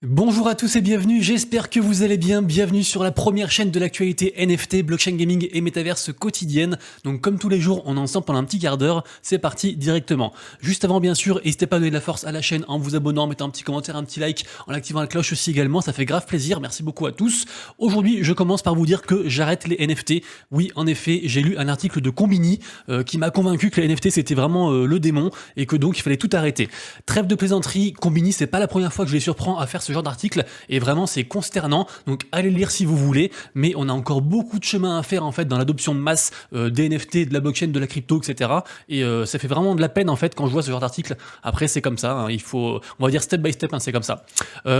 Bonjour à tous et bienvenue, j'espère que vous allez bien, bienvenue sur la première chaîne de l'actualité NFT, blockchain gaming et métaverse quotidienne. Donc comme tous les jours, on est ensemble pendant un petit quart d'heure, c'est parti directement. Juste avant bien sûr, n'hésitez pas à donner de la force à la chaîne en vous abonnant, en mettant un petit commentaire, un petit like, en activant la cloche aussi également, ça fait grave plaisir, merci beaucoup à tous. Aujourd'hui, je commence par vous dire que j'arrête les NFT. Oui, en effet, j'ai lu un article de Combini qui m'a convaincu que les NFT c'était vraiment le démon et que donc il fallait tout arrêter. Trêve de plaisanterie, Combini, c'est pas la première fois que je les surprends à faire ce genre d'article et vraiment c'est consternant, donc allez le lire si vous voulez, mais on a encore beaucoup de chemin à faire en fait dans l'adoption de masse des NFT, de la blockchain, de la crypto, etc. Et ça fait vraiment de la peine en fait quand je vois ce genre d'article. Après c'est comme ça, hein, il faut, on va dire step by step, hein, c'est comme ça.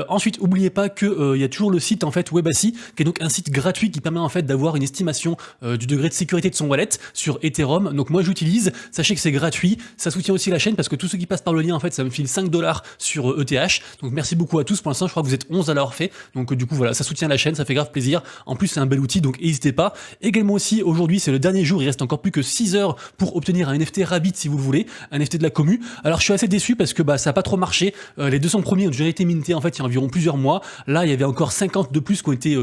Ensuite, oubliez pas que il y a toujours le site en fait Webassi, qui est donc un site gratuit qui permet en fait d'avoir une estimation du degré de sécurité de son wallet sur Ethereum. Donc moi j'utilise, sachez que c'est gratuit, ça soutient aussi la chaîne parce que tous ceux qui passent par le lien en fait ça me file 5$ sur ETH. Donc merci beaucoup à tous, pour l'instant je crois que vous êtes 11 à l'avoir fait, donc du coup voilà, ça soutient la chaîne, ça fait grave plaisir, en plus c'est un bel outil, donc n'hésitez pas. Également aussi, aujourd'hui c'est le dernier jour, il reste encore plus que 6 heures pour obtenir un NFT Rabbit si vous le voulez, un NFT de la commu. Alors je suis assez déçu parce que ça a pas trop marché, les 200 premiers ont déjà été mintés en fait il y a environ plusieurs mois, là il y avait encore 50 de plus qui ont été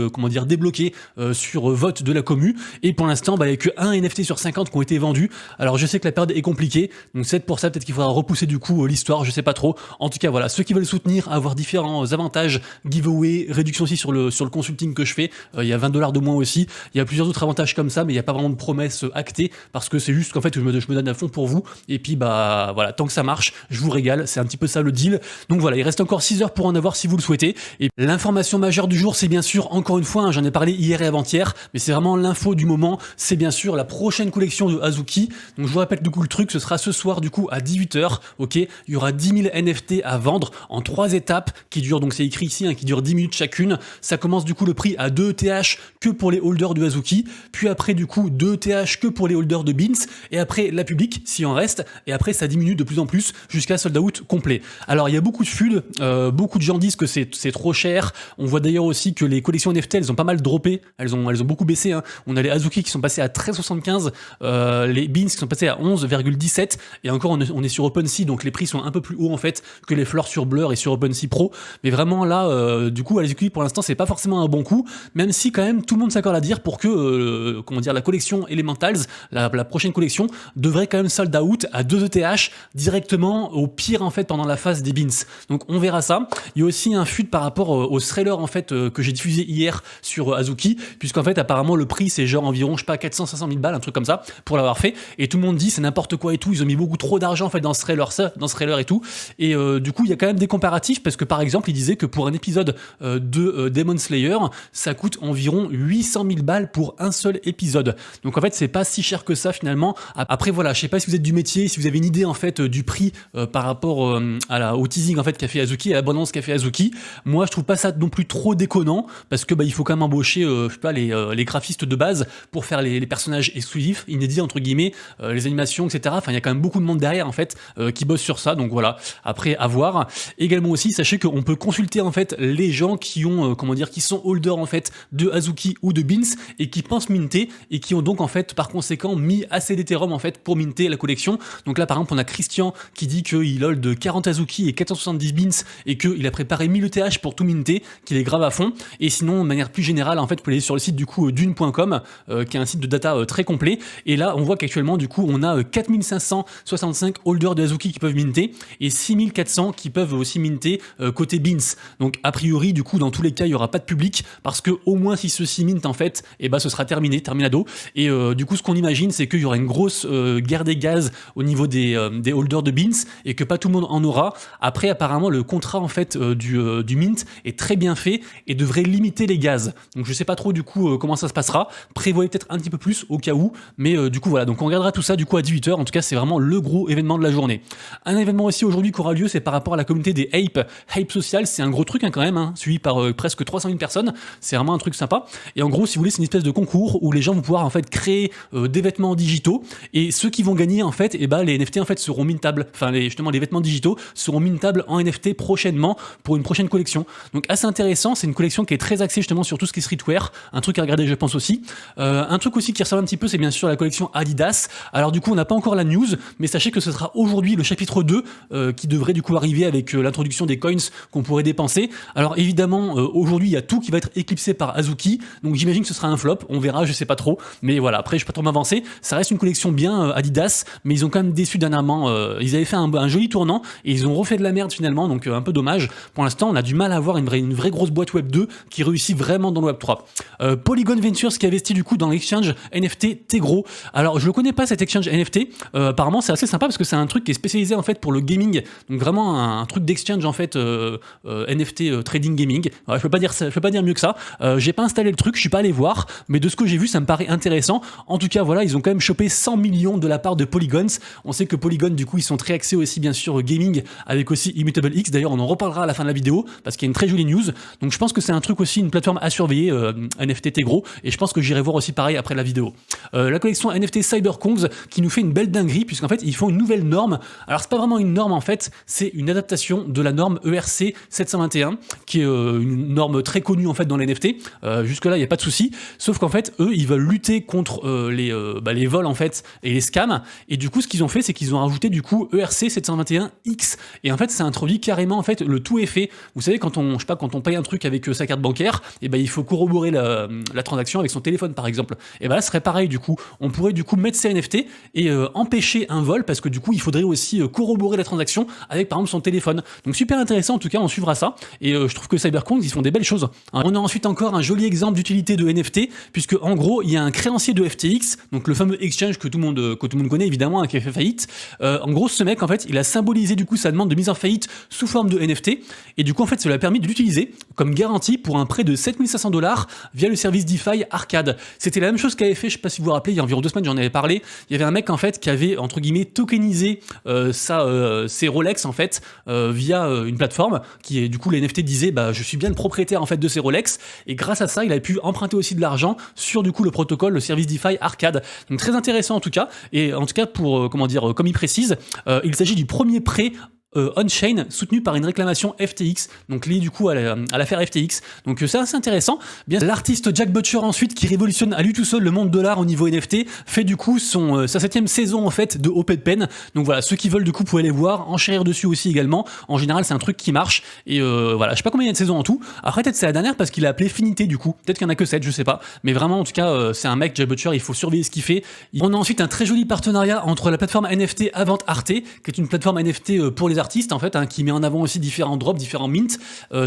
débloqués sur vote de la commu, et pour l'instant il y a que un NFT sur 50 qui ont été vendus. Alors je sais que la période est compliquée, donc c'est pour ça peut-être qu'il faudra repousser du coup l'histoire, je sais pas trop. En tout cas voilà, ceux qui veulent soutenir, avoir différents avantages, giveaway, réduction aussi sur le consulting que je fais, il y a 20$ de moins aussi, il y a plusieurs autres avantages comme ça, mais il n'y a pas vraiment de promesses actées, parce que c'est juste qu'en fait je me donne à fond pour vous, et puis voilà, tant que ça marche, je vous régale, c'est un petit peu ça le deal. Donc voilà, il reste encore 6 heures pour en avoir si vous le souhaitez, et l'information majeure du jour, c'est bien sûr, encore une fois, hein, j'en ai parlé hier et avant-hier, mais c'est vraiment l'info du moment, c'est bien sûr la prochaine collection de Azuki. Donc je vous répète du coup le truc, ce sera ce soir du coup à 18h, ok, il y aura 10 000 NFT à vendre en 3 étapes qui durent, donc c'est écrit ici, hein, qui durent 10 minutes chacune. Ça commence du coup le prix à 2 ETH que pour les holders de Azuki, puis après du coup 2 ETH que pour les holders de Beans, et après la publique s'il en reste, et après ça diminue de plus en plus jusqu'à sold out complet. Alors il y a beaucoup de FUD, beaucoup de gens disent que c'est trop cher. On voit d'ailleurs aussi que les collections NFT elles ont pas mal droppé, elles ont beaucoup baissé, hein. On a les Azuki qui sont passés à 13,75, les Beans qui sont passés à 11,17, et encore on est sur OpenSea, donc les prix sont un peu plus hauts en fait que les fleurs sur Blur et sur OpenSea Pro, mais vraiment là du coup Azuki pour l'instant c'est pas forcément un bon coup, même si quand même tout le monde s'accorde à dire pour que la collection Elementals, la prochaine collection devrait quand même sold out à 2 ETH directement, au pire en fait pendant la phase des Beans. Donc on verra ça. Il y a aussi un FUD par rapport au trailer en fait que j'ai diffusé hier sur Azuki, puisqu'en fait apparemment le prix c'est genre environ je sais pas 400-500 000 balles, un truc comme ça pour l'avoir fait, et tout le monde dit c'est n'importe quoi et tout, ils ont mis beaucoup trop d'argent en fait dans ce trailer et tout, et du coup il y a quand même des comparatifs, parce que par exemple il disait que pour un épisode de Demon Slayer, ça coûte environ 800 000 balles pour un seul épisode. Donc en fait, c'est pas si cher que ça finalement. Après voilà, je sais pas si vous êtes du métier, si vous avez une idée en fait du prix par rapport au teasing en fait qu'a fait Azuki, à l'abondance qu'a fait Azuki. Moi, je trouve pas ça non plus trop déconnant, parce que il faut quand même embaucher je sais pas les graphistes de base pour faire les personnages exclusifs, inédits entre guillemets, les animations, etc. Enfin, il y a quand même beaucoup de monde derrière en fait qui bosse sur ça. Donc voilà, après à voir. Également aussi, sachez qu'on peut consulter en fait les gens qui ont qui sont holders en fait de Azuki ou de Beans et qui pensent minter, et qui ont donc en fait par conséquent mis assez d'Ethereum en fait pour minter la collection. Donc là par exemple on a Christian qui dit qu'il hold 40 Azuki et 470 Beans et qu'il a préparé 1000 ETH pour tout minter, qu'il est grave à fond. Et sinon de manière plus générale en fait vous pouvez aller sur le site du coup dune.com qui est un site de data très complet, et là on voit qu'actuellement du coup on a 4565 holders de Azuki qui peuvent minter et 6400 qui peuvent aussi minter côté Beans. Donc a priori du coup dans tous les cas il y aura pas de public, parce que au moins si ceci mint en fait, et ce sera terminado, et du coup ce qu'on imagine c'est qu'il y aura une grosse guerre des gaz au niveau des holders de Beans, et que pas tout le monde en aura. Après apparemment le contrat en fait du mint est très bien fait et devrait limiter les gaz, donc je sais pas trop du coup comment ça se passera, prévoyez peut-être un petit peu plus au cas où, mais du coup voilà, donc on regardera tout ça du coup à 18h. En tout cas c'est vraiment le gros événement de la journée. Un événement aussi aujourd'hui qui aura lieu, c'est par rapport à la communauté des Hype Social, c'est un gros truc quand même, suivi par presque 300 000 personnes, c'est vraiment un truc sympa. Et en gros si vous voulez c'est une espèce de concours où les gens vont pouvoir en fait créer des vêtements digitaux, et ceux qui vont gagner en fait, les NFT en fait seront mintables, enfin justement les vêtements digitaux seront mintables en NFT prochainement pour une prochaine collection. Donc assez intéressant, c'est une collection qui est très axée justement sur tout ce qui est streetwear, un truc à regarder je pense aussi. Un truc aussi qui ressemble un petit peu, c'est bien sûr la collection Adidas. Alors du coup on n'a pas encore la news, mais sachez que ce sera aujourd'hui le chapitre 2 qui devrait du coup arriver avec l'introduction des coins qu'on pourrait dépenser. Alors évidemment, aujourd'hui, il y a tout qui va être éclipsé par Azuki, donc j'imagine que ce sera un flop, on verra, je sais pas trop, mais voilà, après je peux pas trop m'avancer. Ça reste une collection bien Adidas, mais ils ont quand même déçu dernièrement. Ils avaient fait un joli tournant et ils ont refait de la merde finalement, donc un peu dommage. Pour l'instant, on a du mal à avoir une vraie grosse boîte Web 2 qui réussit vraiment dans le Web 3. Polygon Ventures qui investit du coup dans l'exchange NFT Tegro. Alors je le connais pas cet exchange NFT, apparemment c'est assez sympa parce que c'est un truc qui est spécialisé en fait pour le gaming, donc vraiment un truc d'exchange en fait NFT trading gaming. Alors, je peux pas dire ça, je peux pas dire mieux que ça. J'ai pas installé le truc, je suis pas allé voir, mais de ce que j'ai vu, ça me paraît intéressant. En tout cas, voilà, ils ont quand même chopé 100 millions de la part de Polygons. On sait que Polygon, du coup, ils sont très axés aussi bien sûr gaming, avec aussi Immutable X. D'ailleurs, on en reparlera à la fin de la vidéo parce qu'il y a une très jolie news. Donc je pense que c'est un truc aussi, une plateforme à surveiller, NFT Tegro, et je pense que j'irai voir aussi pareil après la vidéo. La collection NFT Cyberkongs qui nous fait une belle dinguerie puisqu'en fait ils font une nouvelle norme. Alors c'est pas vraiment une norme en fait, c'est une adaptation de la norme ERC 721 qui est une norme très connue en fait dans les NFT. Jusque là il y a pas de souci, sauf qu'en fait eux ils veulent lutter contre les vols en fait et les scams, et du coup ce qu'ils ont fait c'est qu'ils ont rajouté du coup ERC 721X, et en fait ça introduit carrément en fait le tout est fait. Vous savez quand on paye un truc avec sa carte bancaire, et ben il faut corroborer la transaction avec son téléphone par exemple. Et ben là ce serait pareil, du coup on pourrait du coup mettre ces NFT et empêcher un vol, parce que du coup il faudrait aussi corroborer la transaction avec par exemple son téléphone. Donc super intéressant, en tout cas on suivra ça, et je trouve que Cyberkongs ils font des belles choses. On a ensuite encore un joli exemple d'utilité de NFT, puisque en gros il y a un créancier de FTX, donc le fameux exchange que tout le monde connaît évidemment, qui a fait faillite. En gros ce mec en fait il a symbolisé du coup sa demande de mise en faillite sous forme de NFT, et du coup en fait ça lui a permis de l'utiliser comme garantie pour un prêt de 7500$ via le service DeFi Arcade. C'était la même chose qu'avait fait, je sais pas si vous vous rappelez, il y a environ 2 semaines j'en avais parlé, il y avait un mec en fait qui avait entre guillemets tokenisé ses Rolex en fait via une plateforme qui est du coup les NFT disaient bah je suis bien le propriétaire en fait de ces Rolex, et grâce à ça il a pu emprunter aussi de l'argent sur du coup le protocole, le service DeFi Arcade. Donc très intéressant en tout cas, et en tout cas pour comme il précise, il s'agit du premier prêt on-chain soutenu par une réclamation FTX, donc lié du coup à l'affaire FTX. Donc c'est assez intéressant. Bien, l'artiste Jack Butcher ensuite, qui révolutionne à lui tout seul le monde de l'art au niveau NFT, fait du coup sa 7e saison en fait de Open Pen. Donc voilà, ceux qui veulent du coup pouvez aller voir, enchérir dessus aussi également. En général c'est un truc qui marche, et voilà, je sais pas combien il y a de saisons en tout. Après peut-être c'est la dernière parce qu'il a appelé Finité du coup. Peut-être qu'il y en a que 7, je sais pas. Mais vraiment en tout cas c'est un mec, Jack Butcher, il faut surveiller ce qu'il fait. On a ensuite un très joli partenariat entre la plateforme NFT Avant Arte, qui est une plateforme NFT pour les artistes en fait, qui met en avant aussi différents drops, différents mints.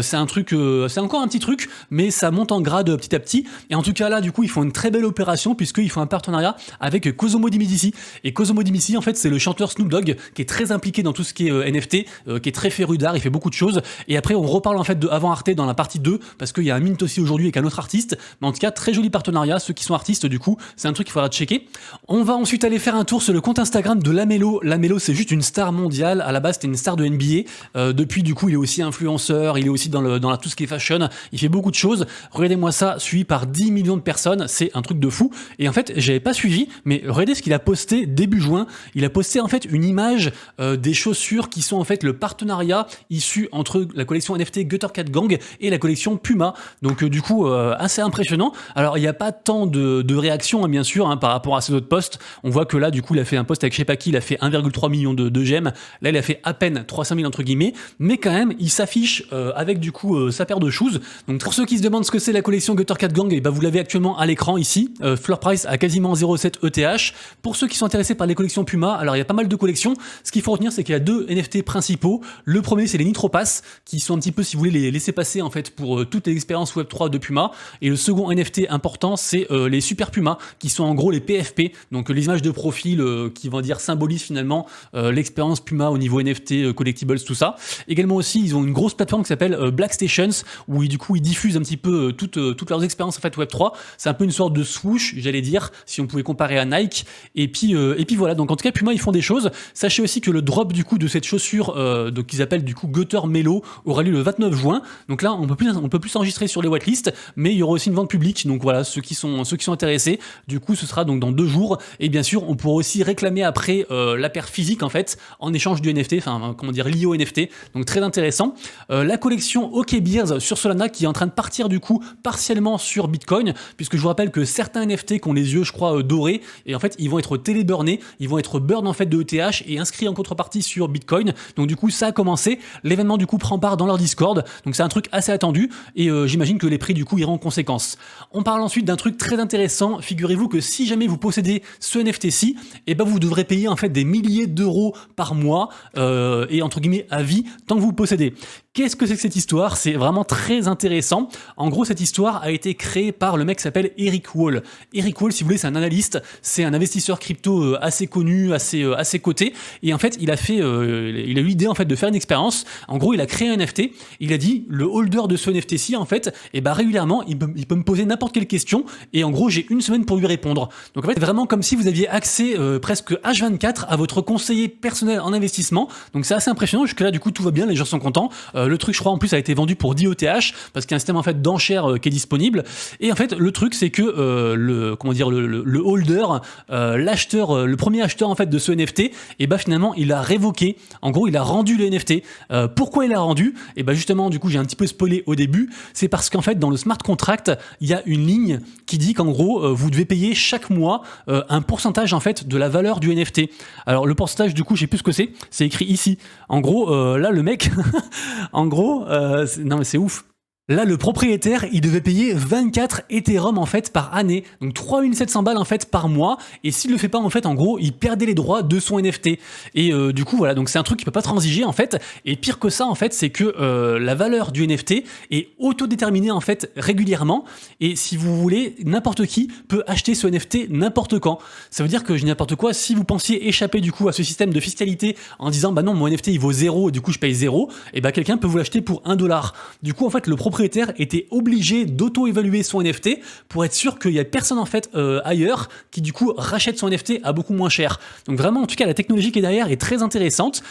C'est un truc, c'est encore un petit truc, mais ça monte en grade petit à petit. Et en tout cas là, du coup, ils font une très belle opération puisqu'ils font un partenariat avec Cosmo di Medici. Et Cosmo di Medici, en fait, c'est le chanteur Snoop Dogg qui est très impliqué dans tout ce qui est NFT, qui est très féru d'art, il fait beaucoup de choses. Et après, on reparle en fait de Avant Arte dans la partie 2 parce qu'il y a un mint aussi aujourd'hui avec un autre artiste. Mais en tout cas, très joli partenariat. Ceux qui sont artistes, du coup, c'est un truc qu'il faudra checker. On va ensuite aller faire un tour sur le compte Instagram de Lamelo. Lamelo, c'est juste une star mondiale. À la base, c'était une star de NBA. Depuis, du coup, il est aussi influenceur, il est aussi dans tout ce qui est fashion, il fait beaucoup de choses. Regardez-moi ça, suivi par 10 millions de personnes, c'est un truc de fou. Et en fait, j'avais pas suivi, mais regardez ce qu'il a posté début juin. Il a posté en fait une image des chaussures qui sont en fait le partenariat issu entre la collection NFT Gutter Cat Gang et la collection Puma. Donc du coup, assez impressionnant. Alors, il n'y a pas tant de réactions, hein, bien sûr, hein, par rapport à ces autres posts. On voit que là, du coup, il a fait un post avec je sais pas qui, il a fait 1,3 million de j'aime. Là, il a fait à peine 300 000 entre guillemets, mais quand même il s'affiche avec du coup sa paire de shoes. Donc pour ceux qui se demandent ce que c'est la collection Gutter Cat Gang, et bah vous l'avez actuellement à l'écran ici, floor price à quasiment 0,7 ETH. Pour ceux qui sont intéressés par les collections Puma, alors il y a pas mal de collections. Ce qu'il faut retenir, c'est qu'il y a 2 NFT principaux. Le premier, c'est les Nitro Pass, qui sont un petit peu, si vous voulez, les laisser passer en fait pour toutes les expériences Web3 de Puma. Et le second NFT important, c'est les Super Puma, qui sont en gros les PFP, donc les images de profil qui vont dire symbolisent finalement l'expérience Puma au niveau NFT, collectibles, tout ça. Également aussi, ils ont une grosse plateforme qui s'appelle Black Stations, où du coup ils diffusent un petit peu toutes leurs expériences en fait Web3. C'est un peu une sorte de swoosh, j'allais dire, si on pouvait comparer à Nike. Et puis voilà. Donc en tout cas, Puma ils font des choses. Sachez aussi que le drop du coup de cette chaussure, donc qu'ils appellent du coup Gutter Melo, aura lieu le 29 juin. Donc là, on peut plus s'enregistrer sur les whitelists, mais il y aura aussi une vente publique. Donc voilà, ceux qui sont intéressés. Du coup, ce sera donc dans 2 jours. Et bien sûr, on pourra aussi réclamer après la paire physique en fait, en échange du NFT. Enfin, comment dire, liés au NFT, donc très intéressant. La collection OK Beers sur Solana qui est en train de partir du coup partiellement sur Bitcoin, puisque je vous rappelle que certains NFT qui ont les yeux, je crois, dorés, et en fait ils vont être téléburnés, ils vont être burn en fait de ETH et inscrits en contrepartie sur Bitcoin. Donc du coup ça a commencé, l'événement du coup prend part dans leur Discord, donc c'est un truc assez attendu et j'imagine que les prix du coup iront en conséquence. On parle ensuite d'un truc très intéressant, figurez-vous que si jamais vous possédez ce NFT-ci, et ben vous devrez payer en fait des milliers d'euros par mois et entre guillemets à vie tant que vous le possédez. Qu'est-ce que c'est que cette histoire? C'est vraiment très intéressant. En gros, cette histoire a été créée par le mec qui s'appelle Eric Wall. Eric Wall, si vous voulez, c'est un analyste, c'est un investisseur crypto assez connu, assez coté. Et en fait, il a eu l'idée en fait de faire une expérience. En gros, il a créé un NFT. Il a dit, le holder de ce NFT-ci, en fait, et ben régulièrement, il peut me poser n'importe quelle question. Et en gros, j'ai une semaine pour lui répondre. Donc en fait, vraiment comme si vous aviez accès presque H24 à votre conseiller personnel en investissement. Donc c'est assez impressionnant. Jusque là, du coup, tout va bien, les gens sont contents. Le truc, je crois, en plus, a été vendu pour 10 ETH parce qu'il y a un système en fait d'enchères qui est disponible. Et en fait, le truc, c'est que le holder, l'acheteur, le premier acheteur en fait de ce NFT, et ben finalement, il a révoqué. En gros, il a rendu le NFT. Pourquoi il a rendu? Et ben justement, du coup, j'ai un petit peu spoilé au début. C'est parce qu'en fait, dans le smart contract, il y a une ligne qui dit qu'en gros, vous devez payer chaque mois un pourcentage en fait de la valeur du NFT. Alors le pourcentage, du coup, je sais plus ce que c'est. C'est écrit ici. En gros, là, le mec. En gros, non mais c'est ouf. Là, le propriétaire, il devait payer 24 Ethereum en fait par année, donc 3700 balles en fait par mois, et s'il le fait pas en fait, en gros, il perdait les droits de son NFT. Et du coup, voilà, donc c'est un truc qui peut pas transiger en fait. Et pire que ça en fait, c'est que la valeur du NFT est autodéterminée en fait régulièrement. Et si vous voulez, n'importe qui peut acheter ce NFT n'importe quand. Ça veut dire que je dis n'importe quoi. Si vous pensiez échapper du coup à ce système de fiscalité en disant bah non, mon NFT il vaut 0, du coup je paye 0, et bah quelqu'un peut vous l'acheter pour 1 $. Du coup, en fait, le propriétaire était obligé d'auto-évaluer son NFT pour être sûr qu'il n'y a personne en fait ailleurs qui du coup rachète son NFT à beaucoup moins cher. Donc vraiment, en tout cas, la technologie qui est derrière est très intéressante.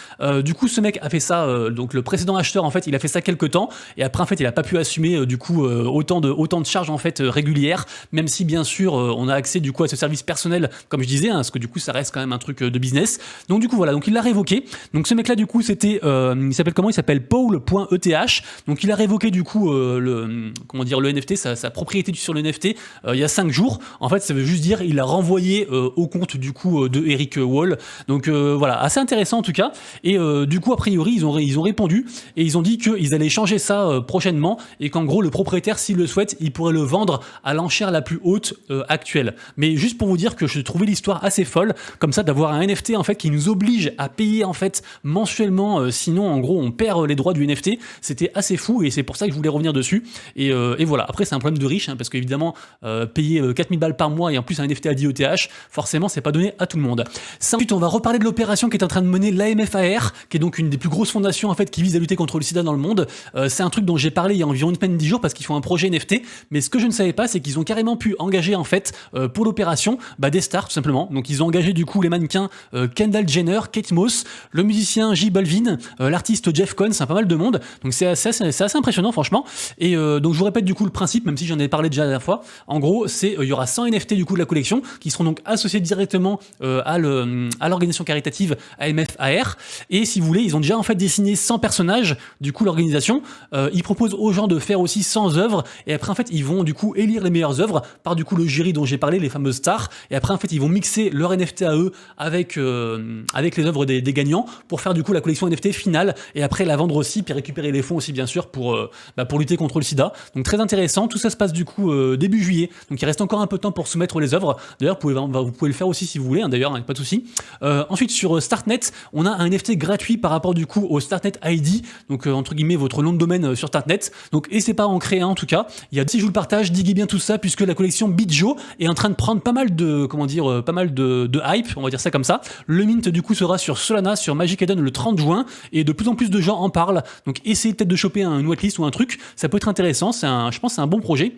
Du coup, ce mec a fait ça, donc le précédent acheteur en fait, il a fait ça quelques temps et après en fait, il a pas pu assumer du coup autant de charges en fait régulières, même si bien sûr on a accès du coup à ce service personnel, comme je disais, hein, parce que du coup ça reste quand même un truc de business. Donc du coup voilà, donc il l'a révoqué. Donc ce mec là du coup c'était, il s'appelle comment? Il s'appelle Paul.eth. Donc il a révoqué du coup le NFT, sa propriété sur le NFT il y a 5 jours. En fait, ça veut juste dire il l'a renvoyé au compte du coup de Eric Wall. Donc voilà, assez intéressant en tout cas. Et du coup, a priori, ils ont répondu et ils ont dit qu'ils allaient changer ça prochainement et qu'en gros, le propriétaire, s'il le souhaite, il pourrait le vendre à l'enchère la plus haute actuelle. Mais juste pour vous dire que je trouvais l'histoire assez folle, comme ça, d'avoir un NFT en fait qui nous oblige à payer en fait mensuellement, sinon en gros on perd les droits du NFT. C'était assez fou et c'est pour ça que je voulais revenir dessus. Et voilà. Après, c'est un problème de riche, hein, parce qu'évidemment, payer 4000 balles par mois et en plus un NFT à 10 ETH, forcément, c'est pas donné à tout le monde. Ensuite, on va reparler de l'opération qui est en train de mener l'AMFAR, qui est donc une des plus grosses fondations en fait qui vise à lutter contre le sida dans le monde. C'est un truc dont j'ai parlé il y a environ une semaine, 10 jours, parce qu'ils font un projet NFT. Mais ce que je ne savais pas, c'est qu'ils ont carrément pu engager en fait pour l'opération des stars tout simplement. Donc ils ont engagé du coup les mannequins Kendall Jenner, Kate Moss, le musicien J Balvin, l'artiste Jeff Koons, c'est pas mal de monde. Donc c'est assez impressionnant franchement. Et donc je vous répète du coup le principe, même si j'en ai parlé déjà la dernière fois. En gros, c'est il y aura 100 NFT du coup de la collection qui seront donc associés directement à l'organisation caritative AMFAR. Et si vous voulez, ils ont déjà en fait dessiné 100 personnages. Du coup, l'organisation, ils proposent aux gens de faire aussi 100 œuvres. Et après, en fait, ils vont du coup élire les meilleures œuvres par du coup le jury dont j'ai parlé, les fameuses stars. Et après, en fait, ils vont mixer leur NFT à eux avec les œuvres des gagnants pour faire du coup la collection NFT finale. Et après, la vendre aussi, puis récupérer les fonds aussi, bien sûr, pour lutter contre le sida. Donc très intéressant. Tout ça se passe du coup début juillet. Donc il reste encore un peu de temps pour soumettre les œuvres. D'ailleurs, vous pouvez le faire aussi si vous voulez. Hein, d'ailleurs, pas de souci. Ensuite, sur Startnet, on a un NFT gratuit par rapport du coup au Startnet ID. Donc entre guillemets votre nom de domaine sur Startnet. Donc n'hésitez pas à en créer un en tout cas. Il y a si je vous le partage, diguez bien tout ça puisque la collection Bitjo est en train de prendre pas mal de hype, on va dire ça comme ça. Le mint du coup sera sur Solana, sur Magic Eden le 30 juin et de plus en plus de gens en parlent. Donc essayez peut-être de choper une whitelist ou un truc, ça peut être intéressant. Je pense que c'est un bon projet.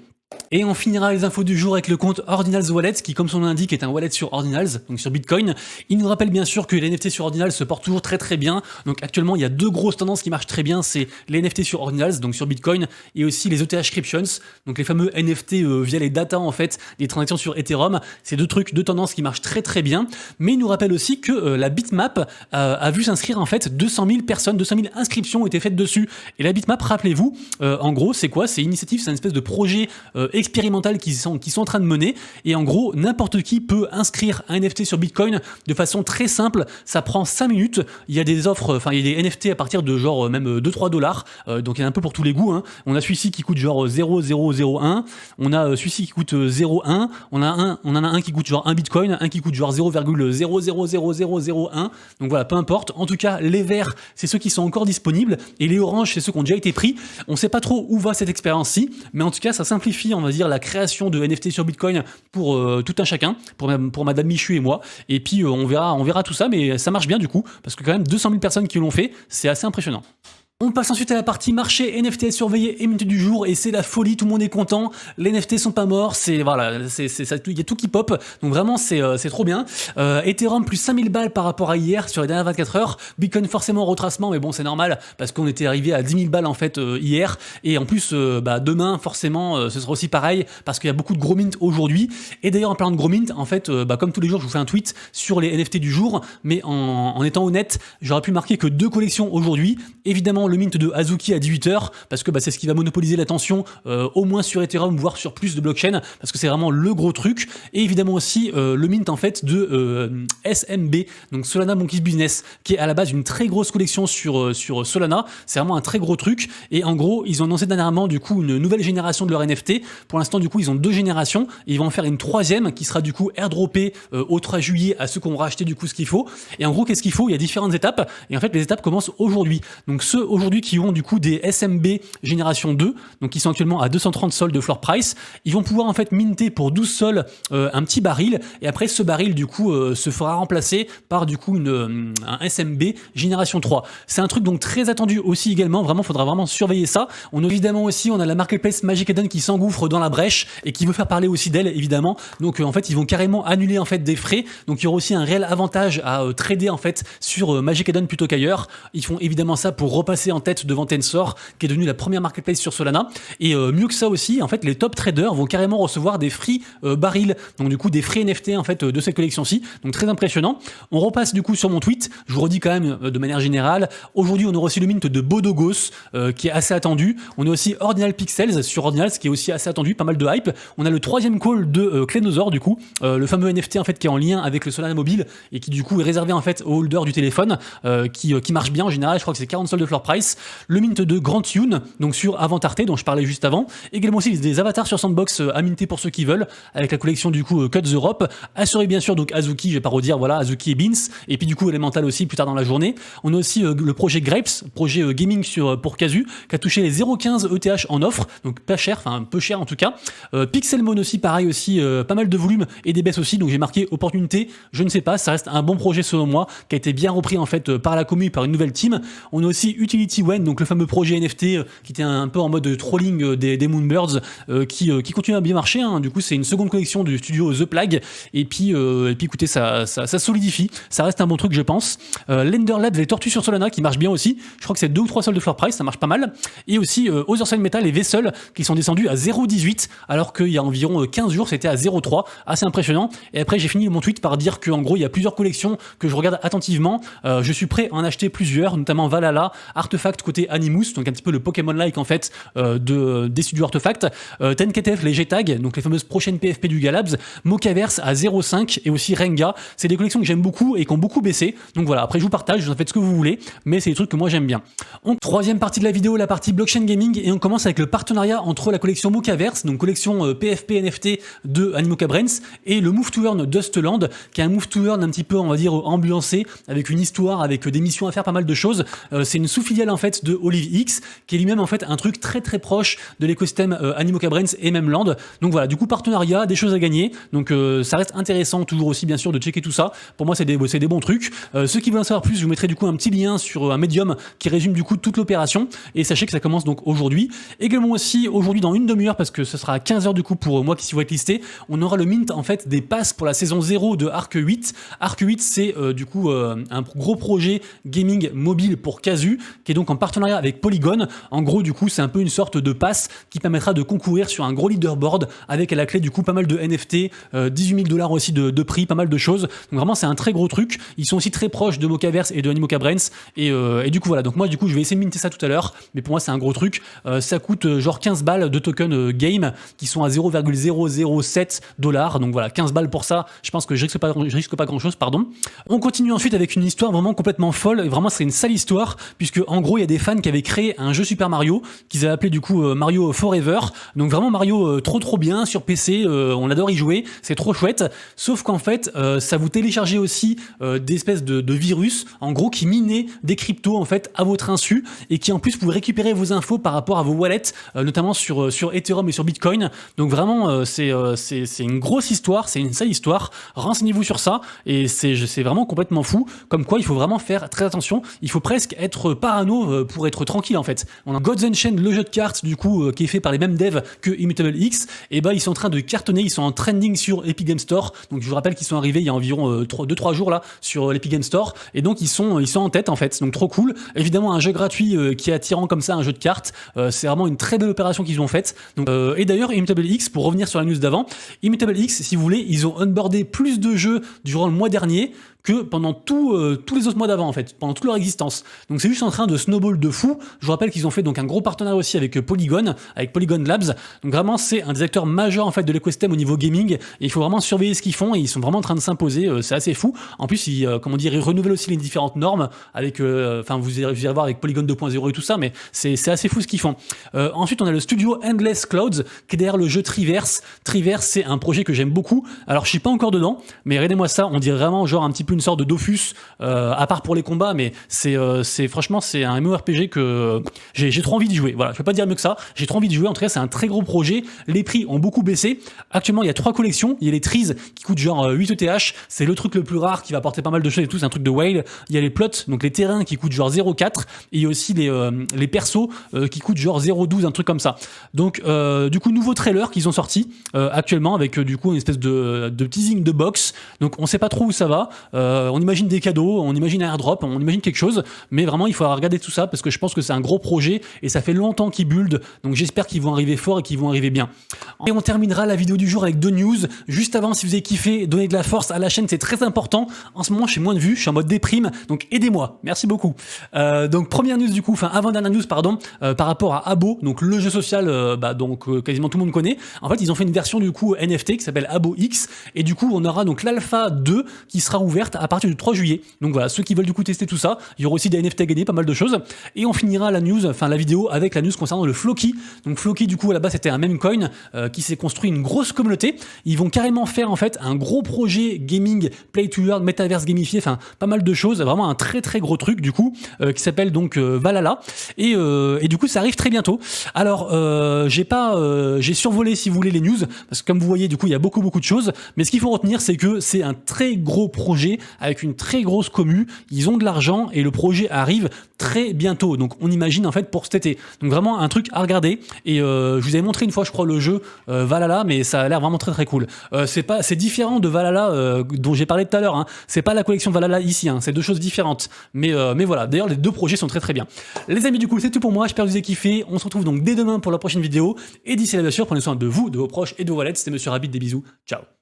Et on finira les infos du jour avec le compte Ordinals Wallet, qui comme son nom l'indique est un wallet sur Ordinals, donc sur Bitcoin. Il nous rappelle bien sûr que les NFT sur Ordinals se portent toujours très bien. Donc actuellement il y a deux grosses tendances qui marchent très bien, c'est les NFT sur Ordinals, donc sur Bitcoin, et aussi les ETHscriptions, donc les fameux NFT via les data en fait, des transactions sur Ethereum. C'est deux tendances qui marchent très bien. Mais il nous rappelle aussi que la Bitmap a vu s'inscrire en fait 200 000 personnes, 200 000 inscriptions ont été faites dessus. Et la Bitmap, rappelez-vous, en gros c'est quoi? C'est une initiative, c'est une espèce de projet expérimental qu'ils sont en train de mener, et en gros n'importe qui peut inscrire un NFT sur Bitcoin de façon très simple. Ça prend 5 minutes. Il y a des offres, enfin il y a des NFT à partir de genre même 2-3 dollars, donc il y en a un peu pour tous les goûts, hein. On a celui-ci qui coûte genre 0,001, on a celui-ci qui coûte 0,1, on en a un qui coûte genre 1 Bitcoin, un qui coûte genre 0,000001. Donc voilà, peu importe. En tout cas, les verts, c'est ceux qui sont encore disponibles, et les oranges, c'est ceux qui ont déjà été pris. On sait pas trop où va cette expérience-ci, mais en tout cas ça simplifie, on va dire, la création de NFT sur Bitcoin pour tout un chacun, pour Madame Michu et moi. Et puis on verra tout ça, mais ça marche bien du coup, parce que quand même 200 000 personnes qui l'ont fait, c'est assez impressionnant. On passe ensuite à la partie marché NFT surveillé et minute du jour, et c'est la folie, tout le monde est content, les NFT sont pas morts, c'est voilà, il y a tout qui pop, donc vraiment c'est trop bien. Ethereum plus 5000 balles par rapport à hier sur les dernières 24 heures, Bitcoin forcément en retracement, mais bon c'est normal parce qu'on était arrivé à 10 000 balles en fait hier, et en plus demain forcément ce sera aussi pareil parce qu'il y a beaucoup de gros mint aujourd'hui. Et d'ailleurs en parlant de gros mint, en fait comme tous les jours je vous fais un tweet sur les NFT du jour, mais en étant honnête, j'aurais pu marquer que 2 collections aujourd'hui. Évidemment le mint de Azuki à 18h, parce que c'est ce qui va monopoliser l'attention au moins sur Ethereum, voire sur plus de blockchains, parce que c'est vraiment le gros truc. Et évidemment aussi le mint en fait de SMB, donc Solana Monkeys Business, qui est à la base une très grosse collection sur Solana. C'est vraiment un très gros truc, et en gros ils ont annoncé dernièrement du coup une nouvelle génération de leur NFT. Pour l'instant du coup ils ont 2 générations, et ils vont en faire une 3e qui sera du coup airdroppée au 3 juillet à ceux qui ont racheté du coup ce qu'il faut. Et en gros qu'est-ce qu'il faut? Il y a différentes étapes, et en fait les étapes commencent aujourd'hui. Donc ceux aujourd'hui qui ont du coup des SMB génération 2, donc qui sont actuellement à 230 sols de floor price, ils vont pouvoir en fait minter pour 12 sols un petit baril, et après ce baril du coup se fera remplacer par du coup un SMB génération 3. C'est un truc donc très attendu aussi également, vraiment faudra vraiment surveiller ça. On a évidemment aussi la marketplace Magic Eden qui s'engouffre dans la brèche et qui veut faire parler aussi d'elle évidemment. Donc en fait ils vont carrément annuler en fait des frais, donc il y aura aussi un réel avantage à trader en fait sur Magic Eden plutôt qu'ailleurs. Ils font évidemment ça pour repasser en tête devant Tensor, qui est devenu la première marketplace sur Solana. Et mieux que ça aussi, en fait, les top traders vont carrément recevoir des free barils, donc du coup des free NFT en fait de cette collection-ci. Donc très impressionnant. On repasse du coup sur mon tweet. Je vous redis quand même de manière générale. Aujourd'hui, on aura aussi le mint de Bodogos qui est assez attendu. On a aussi Ordinal Pixels sur Ordinals qui est aussi assez attendu, pas mal de hype. On a le 3e call de Clénosaur du coup, le fameux NFT en fait qui est en lien avec le Solana mobile et qui du coup est réservé en fait aux holders du téléphone, qui marche bien en général. Je crois que c'est 40 sols de floor price. Le mint de Grand Tune, donc sur Avantarte, dont je parlais juste avant. Également aussi des avatars sur Sandbox à minter pour ceux qui veulent, avec la collection du coup Cuts Europe. Assurez bien sûr donc Azuki, je vais pas redire, voilà, Azuki et Beans, et puis du coup Elemental aussi plus tard dans la journée. On a aussi le projet Grapes, projet gaming pour Casu, qui a touché les 0,15 ETH en offre, donc pas cher, enfin peu cher en tout cas. Pixelmon aussi, pareil aussi, pas mal de volume et des baisses aussi, donc j'ai marqué opportunité, je ne sais pas, ça reste un bon projet selon moi, qui a été bien repris en fait par la commu, par une nouvelle team. On a aussi Utility One, donc le fameux projet NFT qui était un peu en mode trolling des Moonbirds, qui continue à bien marcher, hein. Du coup c'est une seconde collection du studio The Plague, et puis écoutez, ça solidifie, ça reste un bon truc je pense. Lender Labs, les tortues sur Solana qui marchent bien aussi, je crois que c'est 2 ou 3 sols de floor price, ça marche pas mal. Et aussi Othersign Metal et Vessel qui sont descendus à 0,18 alors qu'il y a environ 15 jours c'était à 0,3, assez impressionnant. Et après j'ai fini mon tweet par dire qu'en gros il y a plusieurs collections que je regarde attentivement, je suis prêt à en acheter plusieurs, notamment Valhalla, Artefact côté Animus, donc un petit peu le Pokémon-like en fait des studios Artefact, Tenketef, les G-Tag, donc les fameuses prochaines PFP du Galabs, Mokaverse à 0,5 et aussi Renga. C'est des collections que j'aime beaucoup et qui ont beaucoup baissé. Donc voilà, après je vous partage, vous en faites ce que vous voulez, mais c'est des trucs que moi j'aime bien. Troisième partie de la vidéo, la partie blockchain gaming, et on commence avec le partenariat entre la collection Mokaverse, donc collection PFP NFT de Animoca Brains, et le Move to Earn Dustland, qui est un Move to Earn un petit peu, on va dire, ambiancé, avec une histoire, avec des missions à faire, pas mal de choses. C'est une sous-filiale filiale en fait de Olive X, qui est lui-même en fait un truc très très proche de l'écosystème Animoca Brains et même Land. Donc voilà, du coup partenariat, des choses à gagner. Donc ça reste intéressant toujours aussi bien sûr de checker tout ça. Pour moi c'est des bons trucs. Ceux qui veulent en savoir plus, je vous mettrai du coup un petit lien sur un médium qui résume du coup toute l'opération. Et sachez que ça commence donc aujourd'hui. Également aussi aujourd'hui dans une demi-heure, parce que ce sera à 15h du coup pour moi qui suis whitelisté, on aura le mint en fait des passes pour la saison 0 de Arc 8. Arc 8 c'est du coup un gros projet gaming mobile pour Casu qui est donc en partenariat avec Polygon. En gros du coup c'est un peu une sorte de passe qui permettra de concourir sur un gros leaderboard avec à la clé du coup pas mal de NFT, 18 000 $ aussi de prix, pas mal de choses. Donc vraiment c'est un très gros truc. Ils sont aussi très proches de Mocaverse et de Animoca Brains et du coup voilà, donc moi du coup je vais essayer de minter ça tout à l'heure, mais pour moi c'est un gros truc. Ça coûte genre 15 balles de token game qui sont à 0,007 $. Donc voilà, 15 balles pour ça, je pense que je risque pas grand chose, pardon. On continue ensuite avec une histoire vraiment complètement folle, et vraiment c'est une sale histoire, puisque en gros il y a des fans qui avaient créé un jeu Super Mario, qu'ils avaient appelé du coup Mario Forever. Donc vraiment Mario trop bien sur PC, on adore y jouer, c'est trop chouette, sauf qu'en fait ça vous téléchargeait aussi des espèces de virus, en gros qui minaient des cryptos en fait à votre insu, et qui en plus pouvaient récupérer vos infos par rapport à vos wallets, notamment sur Ethereum et sur Bitcoin. Donc vraiment c'est une grosse histoire, c'est une sale histoire, renseignez-vous sur ça, et c'est vraiment complètement fou, comme quoi il faut vraiment faire très attention, il faut presque être parano pour être tranquille en fait. On a Gods Unchained, le jeu de cartes du coup qui est fait par les mêmes devs que Immutable X, et bah ils sont en train de cartonner, ils sont en trending sur Epic Game Store. Donc je vous rappelle qu'ils sont arrivés il y a environ 2-3 jours là sur l'Epic Game Store, et donc ils sont en tête en fait, donc trop cool. Évidemment un jeu gratuit qui est attirant comme ça, un jeu de cartes, c'est vraiment une très belle opération qu'ils ont faite. Donc, et d'ailleurs Immutable X, pour revenir sur la news d'avant, Immutable X, si vous voulez, ils ont onboardé plus de jeux durant le mois dernier que pendant tous les autres mois d'avant en fait, pendant toute leur existence. Donc c'est juste en train de snowball de fou. Je vous rappelle qu'ils ont fait donc un gros partenariat aussi avec Polygon Labs. Donc vraiment c'est un des acteurs majeurs en fait de l'écosystème au niveau gaming, et il faut vraiment surveiller ce qu'ils font, et ils sont vraiment en train de s'imposer, c'est assez fou. En plus ils renouvellent aussi les différentes normes avec vous irez voir avec Polygon 2.0 et tout ça, mais c'est assez fou ce qu'ils font. Ensuite on a le studio Endless Clouds qui est derrière le jeu Triverse. Triverse c'est un projet que j'aime beaucoup. Alors je suis pas encore dedans, mais regardez-moi ça, on dirait vraiment genre un petit peu une sorte de Dofus, à part pour les combats, mais franchement c'est un MMORPG que j'ai trop envie d'y jouer. Voilà, je peux pas dire mieux que ça, j'ai trop envie d'y jouer. En tout cas c'est un très gros projet, les prix ont beaucoup baissé. Actuellement il y a 3 collections, il y a les Trees qui coûtent genre 8 ETH, c'est le truc le plus rare qui va apporter pas mal de choses et tout, c'est un truc de whale. Il y a les plots, donc les terrains qui coûtent genre 0,4, et il y a aussi les persos qui coûtent genre 0,12, un truc comme ça. Donc du coup nouveau trailer qu'ils ont sorti actuellement avec du coup une espèce de teasing de box, donc on sait pas trop où ça va. On imagine des cadeaux, on imagine un airdrop, on imagine quelque chose, mais vraiment il faudra regarder tout ça parce que je pense que c'est un gros projet et ça fait longtemps qu'ils build, donc j'espère qu'ils vont arriver fort et qu'ils vont arriver bien. Et on terminera la vidéo du jour avec 2 news. Juste avant, si vous avez kiffé, donnez de la force à la chaîne, c'est très important. En ce moment, j'ai moins de vues, je suis en mode déprime, donc aidez-moi, merci beaucoup. Donc première news du coup, avant-dernière news pardon, par rapport à Abo, donc le jeu social, quasiment tout le monde connaît. En fait, ils ont fait une version du coup NFT qui s'appelle Abo X, et du coup on aura donc l'alpha 2 qui sera ouverte à partir du 3 juillet. Donc voilà, ceux qui veulent du coup tester tout ça, il y aura aussi des NFT à gagner, pas mal de choses. Et on finira la vidéo avec la news concernant le Floki. Donc Floki du coup à la base c'était un meme coin qui s'est construit une grosse communauté. Ils vont carrément faire en fait un gros projet gaming, play to earn, metaverse gamifié, enfin pas mal de choses, vraiment un très très gros truc du coup qui s'appelle donc Valhalla, et du coup ça arrive très bientôt. Alors j'ai survolé si vous voulez les news parce que comme vous voyez du coup il y a beaucoup de choses, mais ce qu'il faut retenir c'est que c'est un très gros projet avec une très grosse commu, ils ont de l'argent et le projet arrive très bientôt, donc on imagine en fait pour cet été, donc vraiment un truc à regarder. Et je vous avais montré une fois je crois le jeu Valhalla, mais ça a l'air vraiment très cool. C'est différent de Valhalla dont j'ai parlé tout à l'heure, hein. C'est pas la collection Valhalla ici, hein. C'est 2 choses différentes, mais voilà, d'ailleurs les 2 projets sont très bien. Les amis du coup c'est tout pour moi, j'espère que vous avez kiffé, on se retrouve donc dès demain pour la prochaine vidéo, et d'ici là bien sûr prenez soin de vous, de vos proches et de vos wallets. C'était Monsieur Rabbit, des bisous, ciao.